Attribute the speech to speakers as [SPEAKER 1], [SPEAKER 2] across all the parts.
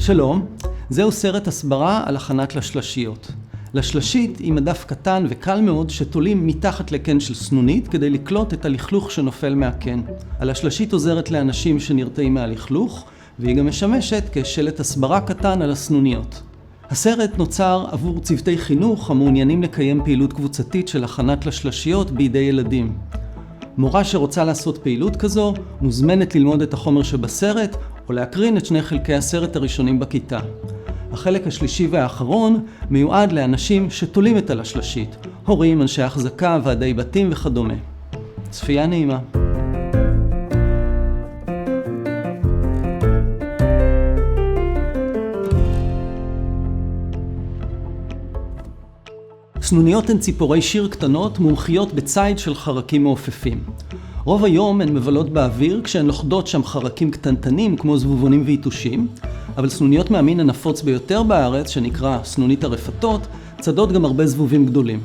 [SPEAKER 1] שלום, זהו סרט הסברה על הכנת לשלשיות. לשלשית היא מדף קטן וקל מאוד שתולים מתחת לקן של סנונית כדי לקלוט את הלכלוך שנופל מהקן. הלשלשית עוזרת לאנשים שנרתעים מהלכלוך, והיא גם משמשת כשלט הסברה קטן על הסנוניות. הסרט נוצר עבור צוותי חינוך המעוניינים לקיים פעילות קבוצתית של הכנת לשלשיות בידי ילדים. מורה שרוצה לעשות פעילות כזו מוזמנת ללמוד את החומר שבסרט או להקרין את שני חלקי הסרט הראשונים בכיתה. החלק השלישי והאחרון מיועד לאנשים שתולים את הלשלשית, הורים, אנשי החזקה, ועדי בתים וכדומה. צפייה נעימה. סנוניות הן ציפורי שיר קטנות מומחיות בציד של חרקים מעופפים. רוב היום הן מבלות באוויר כשהן לוכדות שם חרקים קטנטנים כמו זבובונים ויתושים, אבל סנוניות מהמין הנפוץ ביותר בארץ, שנקרא סנונית הרפתות, צדות גם הרבה זבובים גדולים.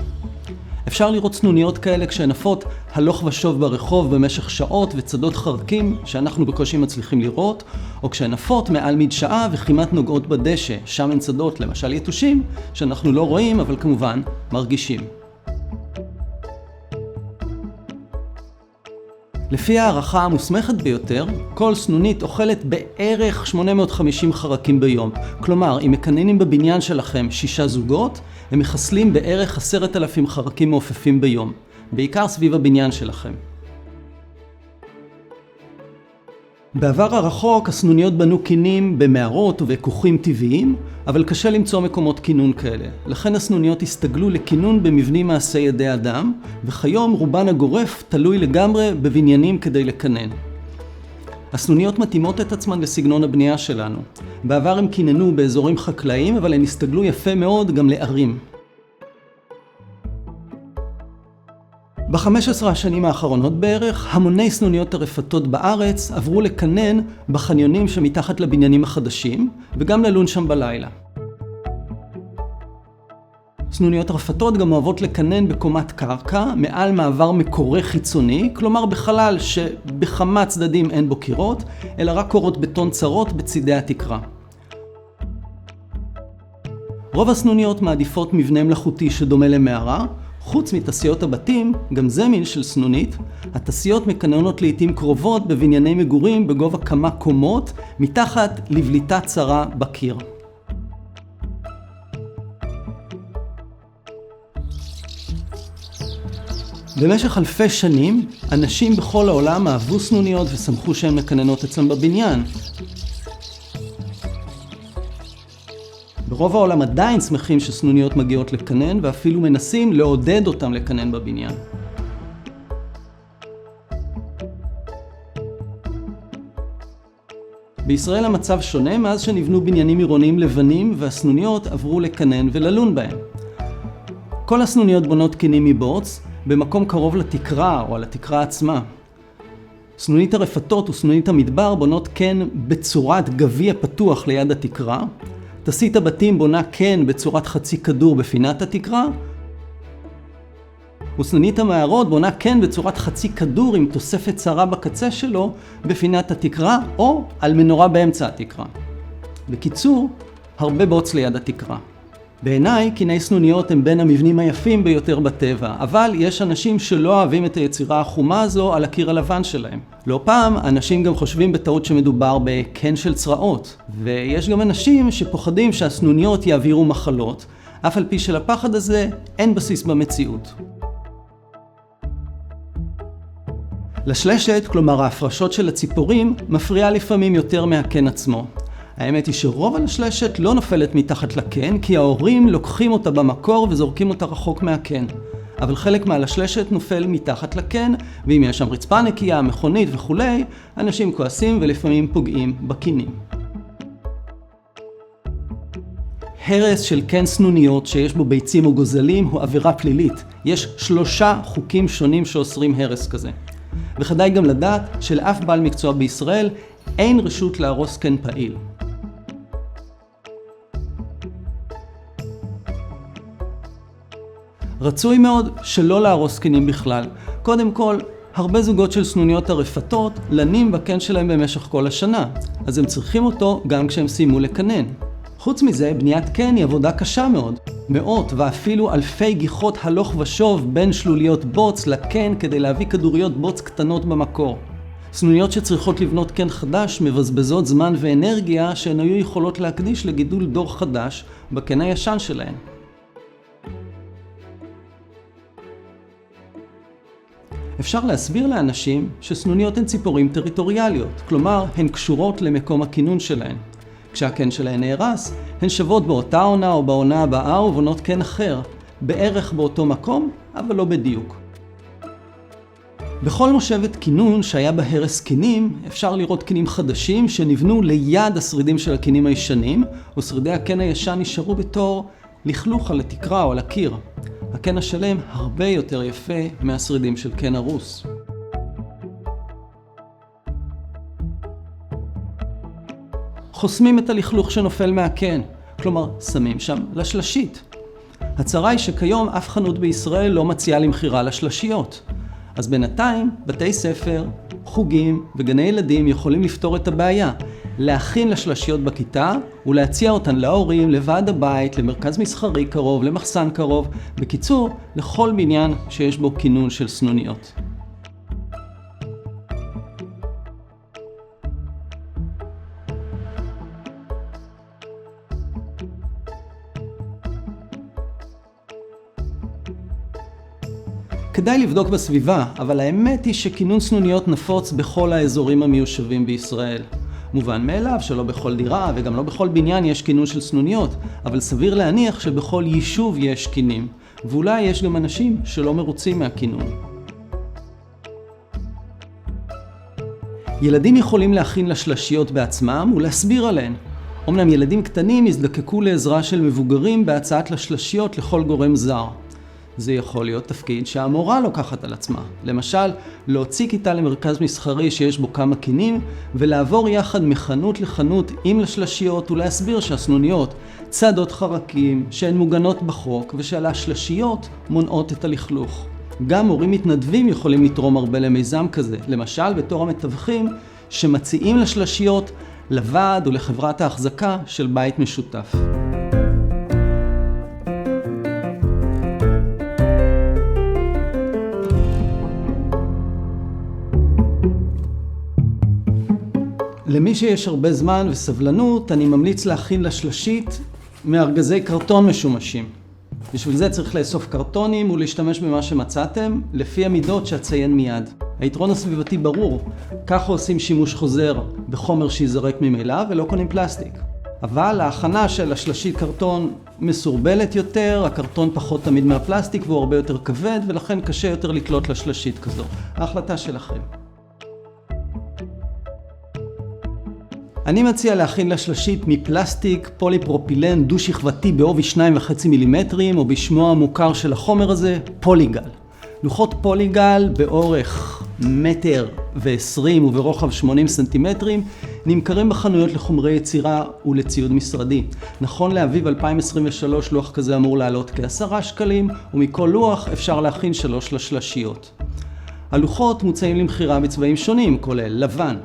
[SPEAKER 1] אפשר לראות סנוניות כאלה כשהן עפות הלוך ושוב ברחוב במשך שעות וצדות חרקים שאנחנו בקושי מצליחים לראות, או כשהן עפות מעל מדשאה וכמעט נוגעות בדשא, שם הן צדות למשל יתושים שאנחנו לא רואים אבל כמובן מרגישים. לפי הערכה המוסמכת ביותר, כל סנונית אוכלת בערך 850 חרקים ביום. כלומר, אם מקננים בבניין שלכם 6 זוגות, הם מחסלים בערך 10,000 חרקים מעופפים ביום, בעיקר סביב הבניין שלכם. בעבר הרחוק הסנוניות בנו קינים במערות ובכוכים טבעיים, אבל קשה למצוא מקומות כינון כאלה. לכן הסנוניות הסתגלו לכינון במבנים מעשי ידי אדם, וכיום רובן הגורף תלוי לגמרי בבניינים כדי לקנן. הסנוניות מתאימות את עצמן לסגנון הבנייה שלנו. בעבר הם כיננו באזורים חקלאיים, אבל הם הסתגלו יפה מאוד גם לערים. ב-15 השנים האחרונות בערך, המוני סנוניות הרפתות בארץ עברו לקנן בחניונים שמתחת לבניינים החדשים, וגם ללון שם בלילה. סנוניות הרפתות גם אוהבות לקנן בקומת קרקע, מעל מעבר מקורה חיצוני, כלומר בחלל שבכמה צדדים אין בו קירות, אלא רק קורות בטון צרות בצידי התקרה. רוב הסנוניות מעדיפות מבנה מלאכותי שדומה למערה, חוץ מתעשיות הבתים, גם זה מין של סנונית, התעשיות מקננות לעתים קרובות בבנייני מגורים בגובה כמה קומות, מתחת לבליטה צרה בקיר. במשך אלפי שנים, אנשים בכל העולם אהבו סנוניות ושמחו שהן מקננות אצלם בבניין. ברוב העולם עדיין שמחים שסנוניות מגיעות לקנן, ואפילו מנסים לעודד אותם לקנן בבניין. בישראל המצב שונה מאז שנבנו בניינים עירוניים לבנים, והסנוניות עברו לקנן וללון בהם. כל הסנוניות בונות קינים מבוץ, במקום קרוב לתקרה או על התקרה עצמה. סנונית הרפתות וסנונית המדבר בונות קן בצורת גביע פתוח ליד התקרה, תעשית הבתים בונה קן בצורת חצי כדור בפינת התקרה, וסנונית המערות בונה קן בצורת חצי כדור עם תוספת צרה בקצה שלו בפינת התקרה או על מנורה באמצע התקרה. בקיצור, הרבה בוץ ליד התקרה. בעיניי, קיני סנוניות הם בין המבנים היפים ביותר בטבע, אבל יש אנשים שלא אוהבים את היצירה החומה הזו על הקיר הלבן שלהם. לא פעם, אנשים גם חושבים בטעות שמדובר בקן של צרעות, ויש גם אנשים שפוחדים שהסנוניות יעבירו מחלות, אף על פי שלפחד הזה אין בסיס במציאות. לשלשת, כלומר ההפרשות של הציפורים, מפריעה לפעמים יותר מהקן עצמו. האמת היא שרוב הלשלשת לא נופלת מתחת לקן, כי ההורים לוקחים אותה במקור וזורקים אותה רחוק מהקן. אבל חלק מהלשלשת נופל מתחת לקן, ואם יש שם רצפה נקייה, מכונית וכו', אנשים כועסים ולפעמים פוגעים בקינים. הרס של קן סנוניות שיש בו ביצים או גוזלים הוא עבירה פלילית. יש 3 חוקים שונים שאוסרים הרס כזה. וכדאי גם לדעת שלאף בעל מקצוע בישראל אין רשות להרוס קן פעיל. רצוי מאוד שלא להרוס קינים בכלל. קודם כל, הרבה זוגות של סנוניות הרפתות לנים בקן שלהם במשך כל השנה, אז הם צריכים אותו גם כשהם סיימו לקנן. חוץ מזה, בניית קן היא עבודה קשה מאוד. מאות ואפילו אלפי גיחות הלוך ושוב בין שלוליות בוץ לקן כדי להביא כדוריות בוץ קטנות במקור. סנוניות שצריכות לבנות קן חדש מבזבזות זמן ואנרגיה שהן היו יכולות להקדיש לגידול דור חדש בקן הישן שלהן. אפשר להסביר לאנשים שסנוניות הן ציפורים טריטוריאליות, כלומר הן קשורות למקום הכינון שלהן. כשהקן שלהן נהרס, הן שוות באותה עונה או בעונה הבאה ובונות קן אחר, בערך באותו מקום, אבל לא בדיוק. בכל מושבת כינון שהיה בה הרס קינים, אפשר לראות קינים חדשים שנבנו ליד השרידים של הקינים הישנים, ושרידי הקן הישן נשארו בתור לכלוך על התקרה או על הקיר. הקן השלם הרבה יותר יפה מהשרידים של קן הרוס. חוסמים את הלכלוך שנופל מהקן, כלומר שמים שם לשלשית. הצרה היא שכיום אף חנות בישראל לא מציעה למכירה לשלשיות. אז בינתיים בתי ספר, חוגים וגני ילדים יכולים לפתור את הבעיה, להכין לשלשיות בכיתה ולהציע אותן להורים, לוועד הבית, למרכז מסחרי קרוב, למחסן קרוב, בקיצור, לכל בניין שיש בו כינון של סנוניות. כדאי לבדוק בסביבה, אבל האמת היא שכינון סנוניות נפוץ בכל האזורים המיושבים בישראל. מובן מאליו שלא בכל דירה וגם לא בכל בניין יש כינון של סנוניות, אבל סביר להניח שבכל יישוב יש קינים, ואולי יש גם אנשים שלא מרוצים מהכינון. ילדים יכולים להכין לשלשיות בעצמם ולהסביר עליהן. אמנם ילדים קטנים יזדקקו לעזרה של מבוגרים בהצעת לשלשיות לכל גורם זר. זה יכול להיות תפקיד שהמורה לוקחת על עצמה. למשל, להוציא כיתה למרכז מסחרי שיש בו כמה קינים, ולעבור יחד מחנות לחנות עם לשלשיות ולהסביר שהסנוניות צעדות חרקים, שהן מוגנות בחוק, ושעל השלשיות מונעות את הלכלוך. גם הורים מתנדבים יכולים לתרום הרבה למיזם כזה, למשל בתור המתווכים שמציעים לשלשיות לוועד ולחברת ההחזקה של בית משותף. למי שיש הרבה זמן וסבלנות, אני ממליץ להכין לשלשית מארגזי קרטון משומשים. בשביל זה צריך לאסוף קרטונים ולהשתמש במה שמצאתם, לפי המידות שאציין מיד. היתרון הסביבתי ברור, ככה עושים שימוש חוזר בחומר שיזרק ממילא ולא קונים פלסטיק. אבל ההכנה של השלשית קרטון מסורבלת יותר, הקרטון פחות תמיד מהפלסטיק והוא הרבה יותר כבד, ולכן קשה יותר לקלוט לשלשית כזו. ההחלטה שלכם. אני מציע להכין לשלשית מפלסטיק פוליפרופילן דו-שכבתי בעובי 2.5 מילימטרים, או בשמו המוכר של החומר הזה, פוליגל. לוחות פוליגל באורך 1.20 מטר וברוחב 80 סנטימטרים נמכרים בחנויות לחומרי יצירה ולציוד משרדי. נכון לאביב 2023 לוח כזה אמור לעלות כ10 שקלים, ומכל לוח אפשר להכין 3 לשלשיות. הלוחות מוצעים למכירה בצבעים שונים, כולל לבן.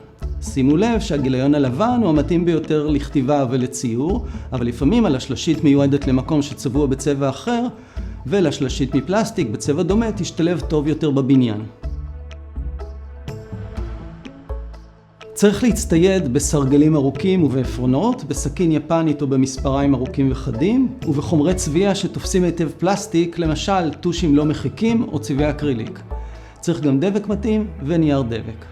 [SPEAKER 1] שימו לב שהגיליון הלבן הוא המתאים ביותר לכתיבה ולציור, אבל לפעמים הלשלשית מיועדת למקום שצבוע בצבע אחר, ולשלשית מפלסטיק בצבע דומה תשתלב טוב יותר בבניין. צריך להצטייד בסרגלים ארוכים ובעפרונות, בסכין יפנית או במספריים ארוכים וחדים, ובחומרי צביעה שתופסים היטב פלסטיק, למשל טושים לא מחיקים או צבעי אקריליק. צריך גם דבק מתאים ונייר דבק.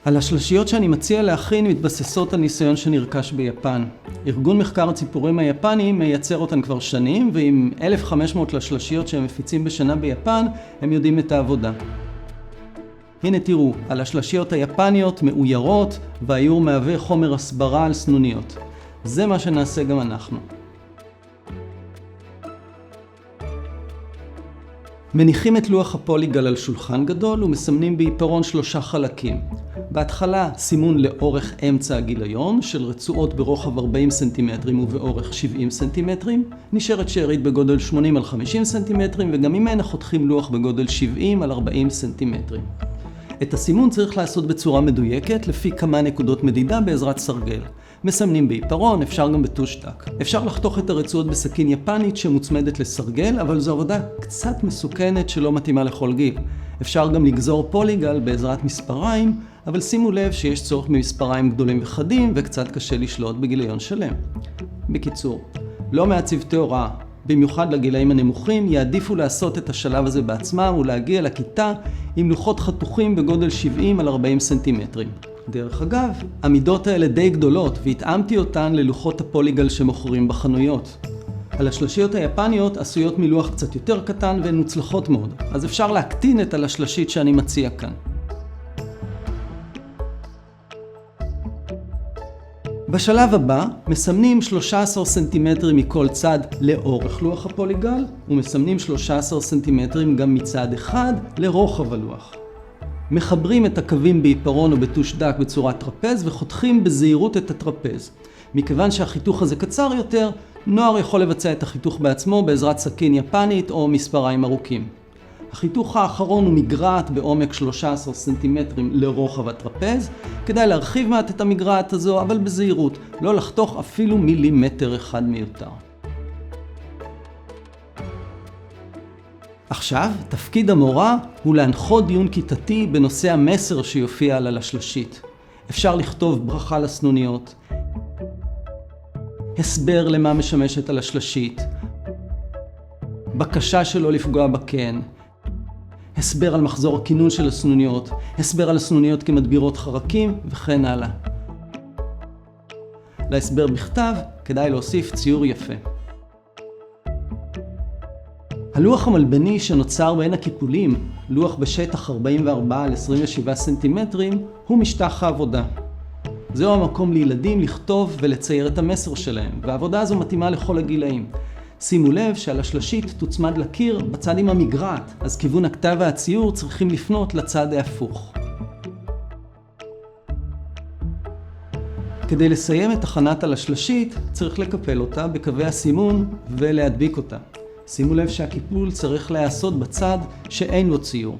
[SPEAKER 1] על השלשיות שאני מציע להכין מתבססות על ניסיון שנרכש ביפן. ארגון מחקר הציפורים היפני מייצר אותן כבר שנים, ועם 1,500 לשלשיות שהם מפיצים בשנה ביפן, הם יודעים את העבודה. הנה תראו, על השלשיות היפניות מאוירות, והאיור מהווה חומר הסברה על סנוניות. זה מה שנעשה גם אנחנו. מניחים את לוח הפוליגל על שולחן גדול ומסמנים בעיפרון 3 חלקים. בהתחלה סימון לאורך אמצע הגיליון של רצועות ברוחב 40 סנטימטרים ובאורך 70 סנטימטרים, נשארת שארית בגודל 80 על 50 סנטימטרים וגם ממנה חותכים לוח בגודל 70 על 40 סנטימטרים. את הסימון צריך לעשות בצורה מדויקת לפי כמה נקודות מדידה בעזרת סרגל. מסמנים בעיפרון, אפשר גם בטוש דק. אפשר לחתוך את הרצועות בסכין יפנית שמוצמדת לסרגל, אבל זו עבודה קצת מסוכנת שלא מתאימה לכל גיל. אפשר גם לגזור פוליגל בעזרת מספריים, אבל שימו לב שיש צורך במספריים גדולים וחדים וקצת קשה לשלוט בגיליון שלם. בקיצור, לא מעט צוותי הוראה, במיוחד לגילאים הנמוכים, יעדיפו לעשות את השלב הזה בעצמם ולהגיע לכיתה עם לוחות חתוכים בגודל 70 על 40 סנטימטרים. דרך אגב, המידות האלה די גדולות והתאמתי אותן ללוחות הפוליגל שמוכרים בחנויות. על השלשיות היפניות עשויות מלוח קצת יותר קטן והן מוצלחות מאוד, אז אפשר להקטין את השלשית שאני מציע כאן. בשלב הבא מסמנים 13 סנטימטרים מכל צד לאורך לוח הפוליגל ומסמנים 13 סנטימטרים גם מצד אחד לרוחב הלוח. מחברים את הקווים בעיפרון או בטוש דק בצורת טרפז וחותכים בזהירות את הטרפז. מכיוון שהחיתוך הזה קצר יותר, נוער יכול לבצע את החיתוך בעצמו בעזרת סכין יפנית או מספריים ארוכים. החיתוך האחרון הוא מגרעת בעומק 13 סנטימטרים לרוחב הטרפז. כדאי להרחיב מעט את המגרעת הזו, אבל בזהירות, לא לחתוך אפילו מילימטר אחד מיותר. עכשיו, תפקיד המורה הוא להנחות דיון כיתתי בנושא המסר שיופיע על השלשית. אפשר לכתוב ברכה לסנוניות, הסבר למה משמשת על השלשית, בקשה שלא לפגוע בקן, הסבר על מחזור הכינון של הסנוניות, הסבר על הסנוניות כמדבירות חרקים וכן הלאה. להסבר בכתב כדאי להוסיף ציור יפה. הלוח המלבני שנוצר בין הקיפולים, לוח בשטח 44 על 27 סנטימטרים, הוא משטח העבודה. זהו המקום לילדים לכתוב ולצייר את המסר שלהם, והעבודה הזו מתאימה לכל הגילאים. שימו לב שעל השלשית תוצמד לקיר בצד עם המגרעת, אז כיוון הכתב והציור צריכים לפנות לצד ההפוך. כדי לסיים את הכנת על השלשית, צריך לקפל אותה בקווי הסימון ולהדביק אותה. שימו לב שהקיפול צריך להיעשות בצד שאין לו ציור.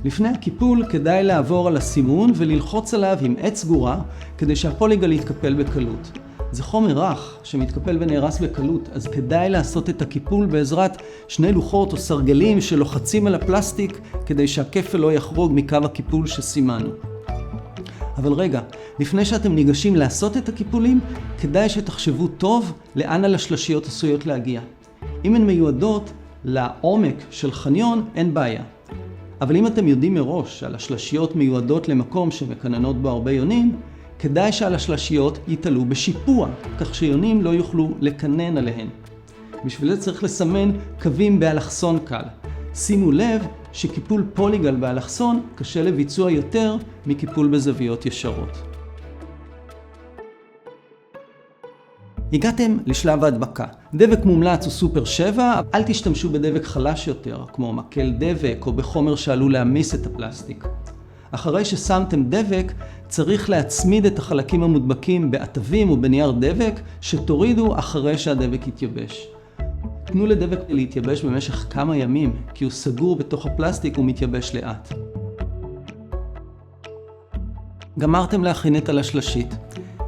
[SPEAKER 1] לפני הקיפול כדאי לעבור על הסימון וללחוץ עליו עם עת סגורה כדי שהפוליגל יתקפל בקלות. זה חומר רך שמתקפל ונהרס בקלות, אז כדאי לעשות את הקיפול בעזרת שני לוחות או סרגלים שלוחצים על הפלסטיק כדי שהכפל לא יחרוג מקו הקיפול שסימנו. אבל רגע, לפני שאתם ניגשים לעשות את הקיפולים, כדאי שתחשבו טוב לאן על השלשיות עשויות להגיע. אם הן מיועדות לעומק של חניון, אין בעיה. אבל אם אתם יודעים מראש שעל השלשיות מיועדות למקום שמקננות בו הרבה יונים, כדאי שעל השלשיות יתעלו בשיפוע, כך שיונים לא יוכלו לקנן עליהן. בשביל זה צריך לסמן קווים באלכסון קל. שימו לב שקיפול פוליגל באלכסון קשה לביצוע יותר מקיפול בזוויות ישרות. הגעתם לשלב ההדבקה. דבק מומלץ הוא סופר 7, אל תשתמשו בדבק חלש יותר, כמו מקל דבק או בחומר שעלול להמיס את הפלסטיק. אחרי ששמתם דבק, צריך להצמיד את החלקים המודבקים בעטבים או בנייר דבק שתורידו אחרי שהדבק יתייבש. תנו לדבק להתייבש במשך כמה ימים, כי הוא סגור בתוך הפלסטיק ומתייבש לאט. גמרתם להכין את על השלשית.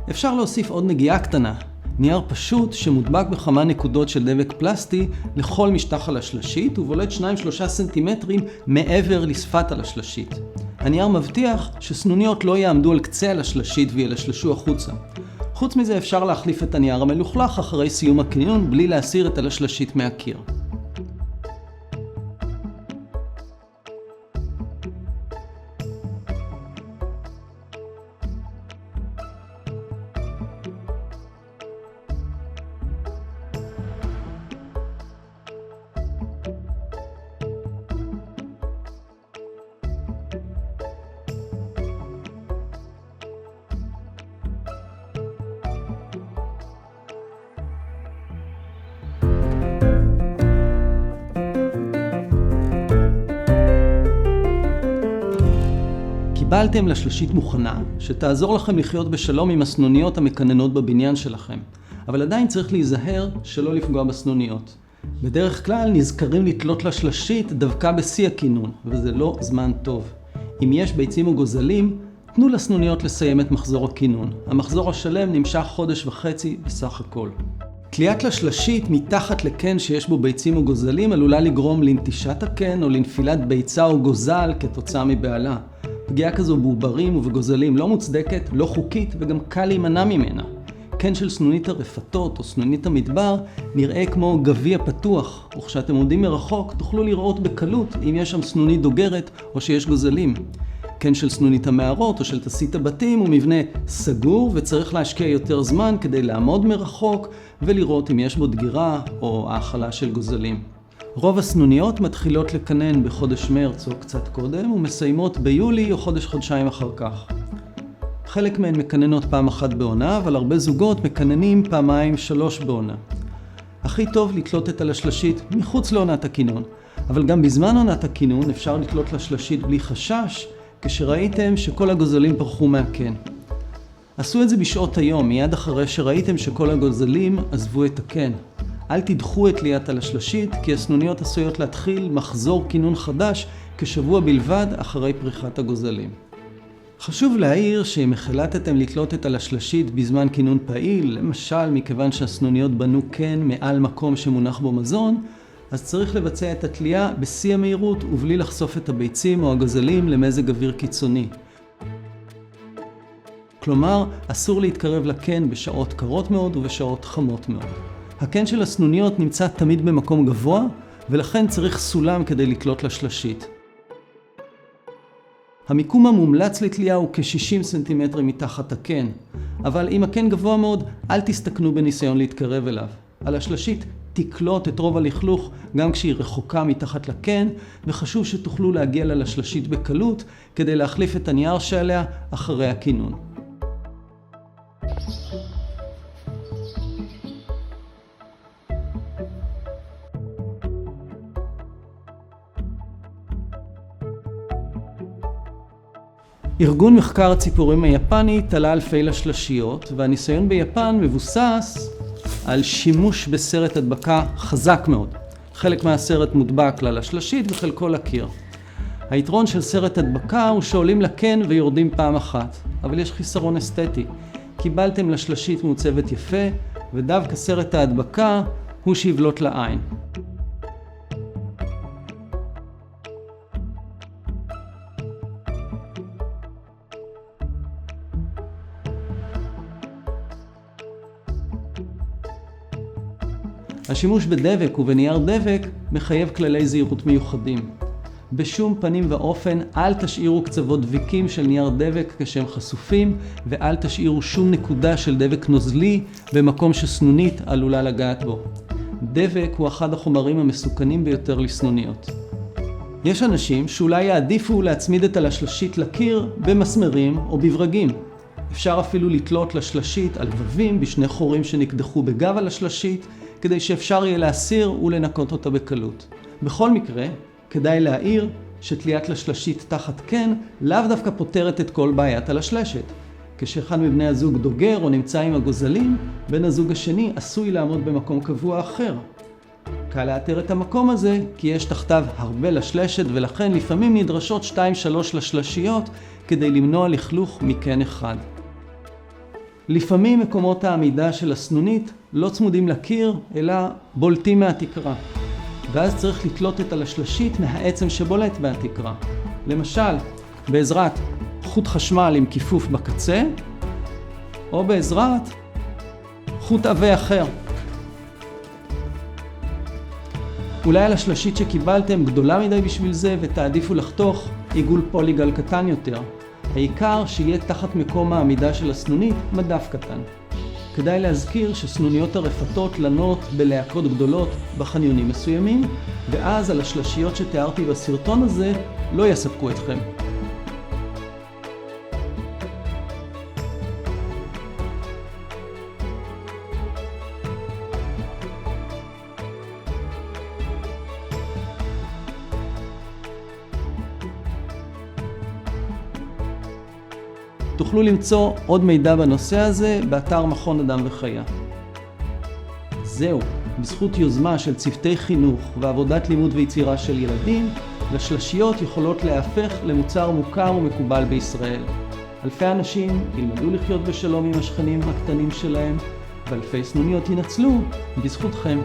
[SPEAKER 1] אפשר להוסיף עוד נגיעה קטנה. נייר פשוט שמודבק בכמה נקודות של דבק פלסטי לכל משטח על השלשית ובולט 2-3 סנטימטרים מעבר לשפת על השלשית. הנייר מבטיח שסנוניות לא יעמדו על קצה על השלשית וילשלשו החוצה. חוץ מזה אפשר להחליף את הנייר המלוכלך אחרי סיום הקניון בלי להסיר את על השלשית מהקיר. קיבלתם לשלשית מוכנה, שתעזור לכם לחיות בשלום עם הסנוניות המקננות בבניין שלכם. אבל עדיין צריך להיזהר שלא לפגוע בסנוניות. בדרך כלל נזכרים לתלות לשלשית דווקא בשיא הכינון, וזה לא זמן טוב. אם יש ביצים או גוזלים, תנו לסנוניות לסיים את מחזור הכינון. המחזור השלם נמשך 1.5 חודש בסך הכל. תליית לשלשית מתחת לקן שיש בו ביצים או גוזלים עלולה לגרום לנטישת הקן או לנפילת ביצה או גוזל כתוצאה מבעלה. פגיעה כזו בעוברים ובגוזלים לא מוצדקת, לא חוקית וגם קל להימנע ממנה. קן של סנונית הרפתות או סנונית המדבר נראה כמו גביע פתוח, וכשאתם עומדים מרחוק תוכלו לראות בקלות אם יש שם סנונית דוגרת או שיש גוזלים. קן של סנונית המערות או של תסית הבתים הוא מבנה סגור וצריך להשקיע יותר זמן כדי לעמוד מרחוק ולראות אם יש בו דגירה או האכלה של גוזלים. רוב הסנוניות מתחילות לקנן בחודש מרץ או קצת קודם ומסיימות ביולי או חודשיים אחר כך. חלק מהן מקננות פעם אחת בעונה, אבל הרבה זוגות מקננים 2-3 בעונה. הכי טוב לתלות את הלשלשית מחוץ לעונת הכינון, אבל גם בזמן עונת הכינון אפשר לתלות לשלשית בלי חשש, כשראיתם שכל הגוזלים פרחו מהקן. עשו את זה בשעות היום, מיד אחרי שראיתם שכל הגוזלים עזבו את הקן. אל תדחו את תליית הלשלשית, כי הסנוניות עשויות להתחיל מחזור כינון חדש כשבוע בלבד אחרי פריחת הגוזלים. חשוב להעיר שאם החלטתם לתלות את הלשלשית בזמן כינון פעיל, למשל מכיוון שהסנוניות בנו קן מעל מקום שמונח בו מזון, אז צריך לבצע את התלייה בשיא המהירות ובלי לחשוף את הביצים או הגוזלים למזג אוויר קיצוני. כלומר, אסור להתקרב לקן בשעות קרות מאוד ובשעות חמות מאוד. הקן של הסנוניות נמצא תמיד במקום גבוה, ולכן צריך סולם כדי לתלות לשלשית. המיקום המומלץ לתלייה הוא כ-60 סנטימטרים מתחת הקן, אבל אם הקן גבוה מאוד, אל תסתכנו בניסיון להתקרב אליו. הלשלשית תקלוט את רוב הלכלוך גם כשהיא רחוקה מתחת לקן, וחשוב שתוכלו להגיע ללשלשית בקלות כדי להחליף את הנייר שעליה אחרי הכינון. ארגון מחקר הציפורים היפני תלה אלפי לשלשיות, והניסיון ביפן מבוסס על שימוש בסרט הדבקה חזק מאוד. חלק מהסרט מודבק ללשלשית וחלקו לקיר. היתרון של סרט הדבקה הוא שעולים לקן ויורדים פעם אחת, אבל יש חיסרון אסתטי. קיבלתם לשלשית מעוצבת יפה, ודווקא סרט ההדבקה הוא שיבלוט לעין. השימוש בדבק ובנייר דבק מחייב כללי זהירות מיוחדים. בשום פנים ואופן אל תשאירו קצוות דביקים של נייר דבק כשהם חשופים, ואל תשאירו שום נקודה של דבק נוזלי במקום שסנונית עלולה לגעת בו. דבק הוא אחד החומרים המסוכנים ביותר לסנוניות. יש אנשים שאולי יעדיפו להצמיד את הלשלשית לקיר במסמרים או בברגים. אפשר אפילו לתלות לשלשית על לבבים בשני חורים שנקדחו בגב הלשלשית, כדי שאפשר יהיה להסיר ולנקות אותה בקלות. בכל מקרה, כדאי להעיר שתליית לשלשית תחת קן לאו דווקא פותרת את כל בעיית הלשלשת. כשאחד מבני הזוג דוגר או נמצא עם הגוזלים, בן הזוג השני עשוי לעמוד במקום קבוע אחר. קל לאתר את המקום הזה כי יש תחתיו הרבה לשלשת, ולכן לפעמים נדרשות 2-3 לשלשיות כדי למנוע לכלוך מקן אחד. לפעמים מקומות העמידה של הסנונית לא צמודים לקיר, אלא בולטים מהתקרה. ואז צריך לתלות את הלשלשית מהעצם שבולט מהתקרה. למשל, בעזרת חוט חשמל עם כיפוף בקצה, או בעזרת חוט עבה אחר. אולי הלשלשית שקיבלתם גדולה מדי בשביל זה ותעדיפו לחתוך עיגול פוליגל קטן יותר. העיקר שיהיה תחת מקום העמידה של הסנונית מדף קטן. כדאי להזכיר שסנוניות הרפתות לנות בלהקות גדולות בחניונים מסוימים, ואז הלשלשיות שתיארתי בסרטון הזה לא יספקו אתכם. תוכלו למצוא עוד מידע בנושא הזה באתר מכון אדם וחיה. זהו, בזכות יוזמה של צוותי חינוך ועבודת לימוד ויצירה של ילדים, לשלשיות יכולות להפך למוצר מוכר ומקובל בישראל. אלפי אנשים ילמדו לחיות בשלום עם השכנים הקטנים שלהם, ואלפי סנוניות ינצלו בזכותכם.